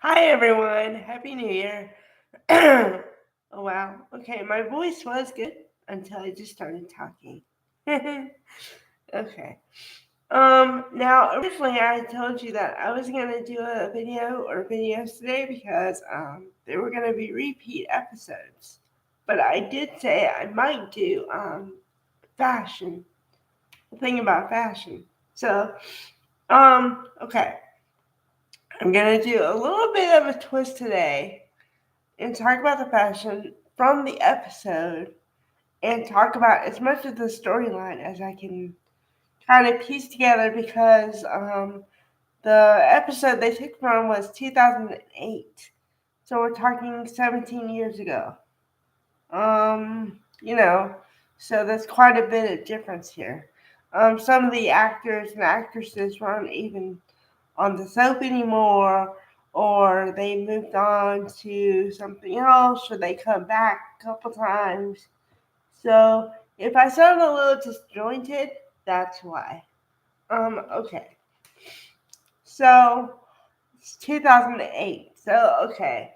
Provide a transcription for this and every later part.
Hi everyone, Happy New Year. Oh wow. Okay, my voice was good until I just started talking. Okay. Now originally I told you that I was gonna do a video or videos today because they were gonna be repeat episodes. But I did say I might do fashion. The thing about fashion. So, okay. I'm gonna do a little bit of a twist today and talk about the fashion from the episode and talk about as much of the storyline as I can kind of piece together because the episode they took from was 2008. So we're talking 17 years ago. Um, you know, so there's quite a bit of difference here. Some of the actors and actresses weren't even on the soap anymore, or they moved on to something else, or they come back a couple times. So if I sound a little disjointed, that's why. Okay. So it's 2008. So okay,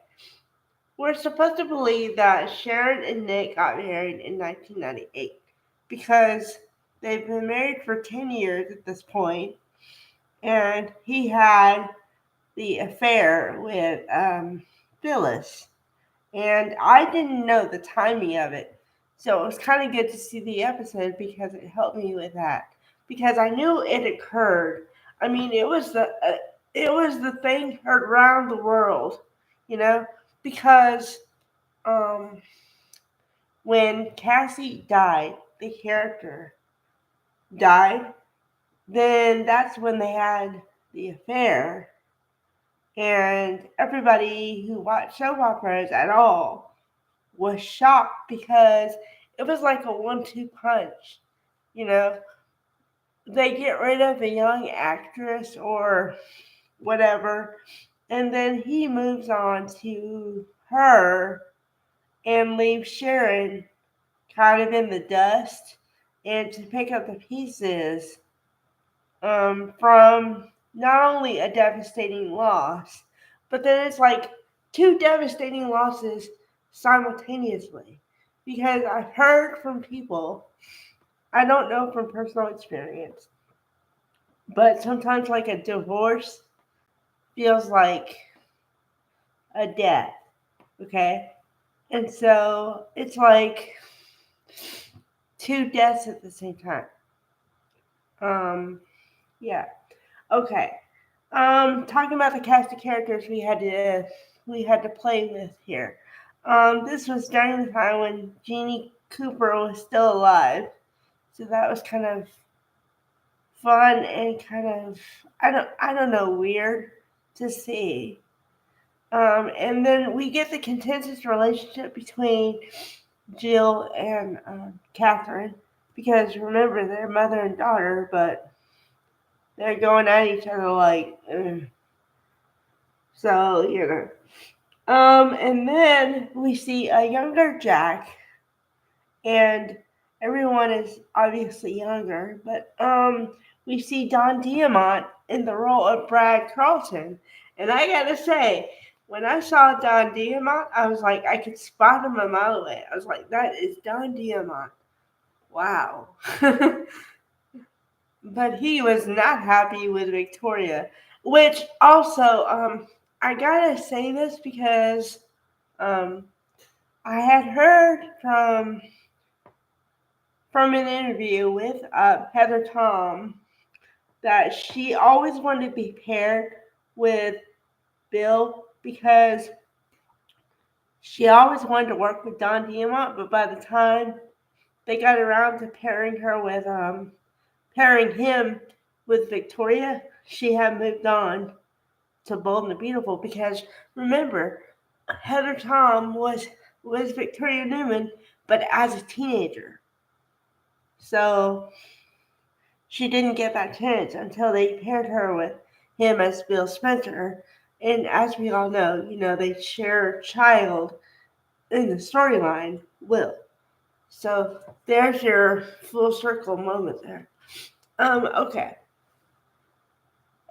we're supposed to believe that Sharon and Nick got married in 1998 because they've been married for 10 years at this point, and he had the affair with Phyllis, and I didn't know the timing of it, so it was kind of good to see the episode because it helped me with that. Because I knew it occurred. I mean, it was the thing heard around the world, you know, because um, when Cassie died, the character died. Then that's when they had the affair, and everybody who watched soap operas at all was shocked because it was like a 1-2 punch. You know, they get rid of a young actress or whatever, and then he moves on to her and leaves Sharon kind of in the dust and to pick up the pieces from not only a devastating loss, but then it's like two devastating losses simultaneously. Because I've heard from people, I don't know from personal experience, but sometimes like a divorce feels like a death, okay? And so it's like two deaths at the same time. Um, yeah. Okay. Talking about the cast of characters we had to play with here. This was during the time when Jeannie Cooper was still alive, so that was kind of fun and kind of I don't know weird to see. And then we get the contentious relationship between Jill and Catherine because remember they're mother and daughter, but they're going at each other like. So, and then we see a younger Jack, and everyone is obviously younger, but we see Don Diamont in the role of Brad Carlton. And I gotta say, when I saw Don Diamont, I was like, I could spot him a mile away. I was like, that is Don Diamont. Wow. But he was not happy with Victoria, which also, I gotta say this because um, I had heard from an interview with Heather Tom that she always wanted to be paired with Bill because she always wanted to work with Don Diamont, but by the time they got around to pairing him with Victoria, she had moved on to Bold and the Beautiful because remember, Heather Tom was Victoria Newman, but as a teenager. So she didn't get that chance until they paired her with him as Bill Spencer. And as we all know, they share a child in the storyline, Will. So there's your full circle moment there. Okay.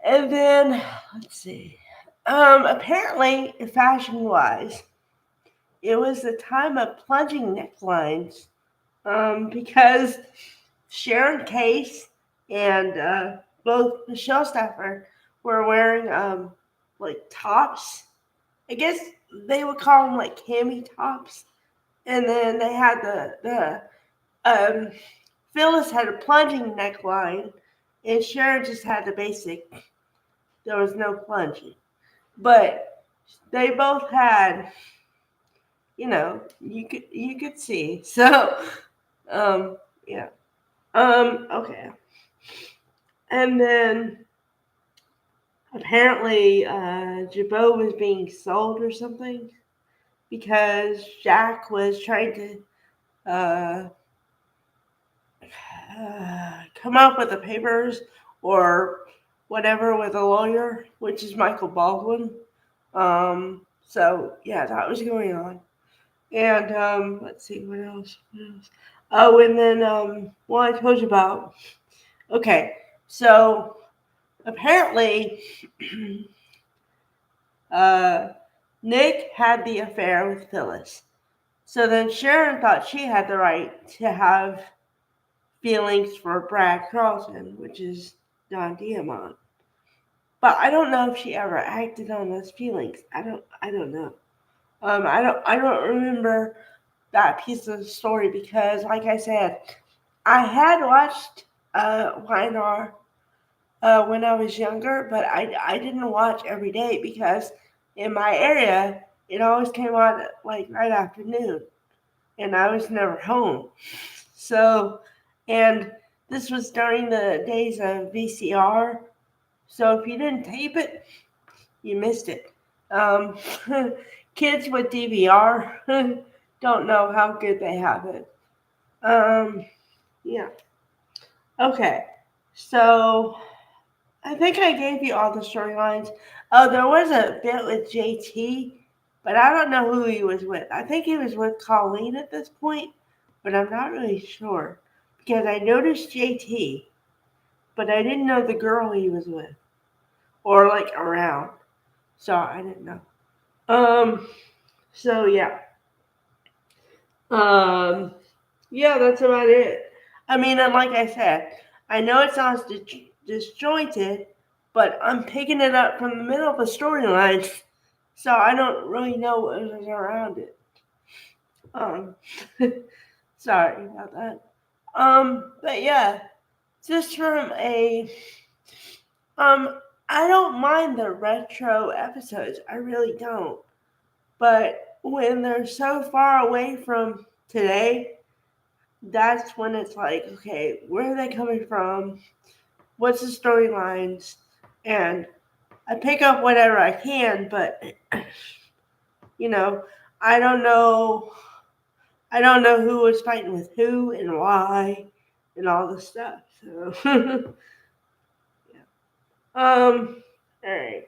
And then let's see. Apparently, fashion-wise, it was the time of plunging necklines. Because Sharon Case and both Michelle Stafford were wearing like tops. I guess they would call them like cami tops. And then they had the Phyllis had a plunging neckline, and Sharon just had the basic. There was no plunging, but they both had, you could see. So, yeah. Okay. And then apparently, Jabot was being sold or something because Jack was trying to uh, come up with the papers or whatever with a lawyer, which is Michael Baldwin. So yeah, that was going on. And let's see what else. What else? Oh, and then what I told you about. Okay, so apparently, uh, Nick had the affair with Phyllis. So then Sharon thought she had the right to have feelings for Brad Carlton, which is Don Diamond. But I don't know if she ever acted on those feelings. I don't know. I don't remember that piece of the story because, like I said, I had watched YNR when I was younger, but I didn't watch every day because in my area it always came on like right after noon, and I was never home. So, and this was during the days of VCR. So if you didn't tape it, you missed it. Um, Kids with DVR don't know how good they have it. Um, yeah. Okay. So I think I gave you all the storylines. Oh, there was a bit with JT, but I don't know who he was with. I think he was with Colleen at this point, but I'm not really sure because I noticed JT, but I didn't know the girl he was with or like around. So I didn't know. Um. So yeah. Um. Yeah, that's about it. I mean, and like I said, I know it sounds disjointed, but I'm picking it up from the middle of a storyline, so I don't really know what is around it. Um, Sorry about that. But yeah, just from a I don't mind the retro episodes. I really don't. But when they're so far away from today, that's when it's like, okay, where are they coming from? What's the storylines? And I pick up whatever I can, but you know, I don't know. I don't know who was fighting with who and why and all the stuff. So, yeah. All right,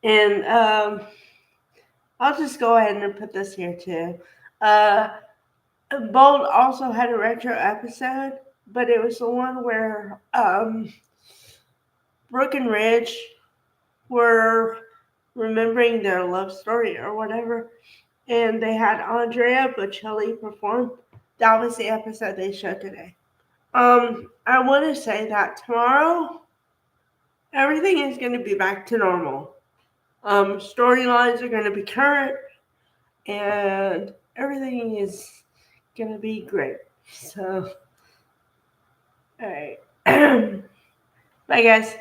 and I'll just go ahead and put this here too. Uh, Bold also had a retro episode, but it was the one where Brooke and Ridge were remembering their love story or whatever, and they had Andrea Bocelli perform. That was the episode they showed today. I want to say that tomorrow everything is going to be back to normal. Storylines are going to be current, and everything is going to be great. So, all right, bye guys.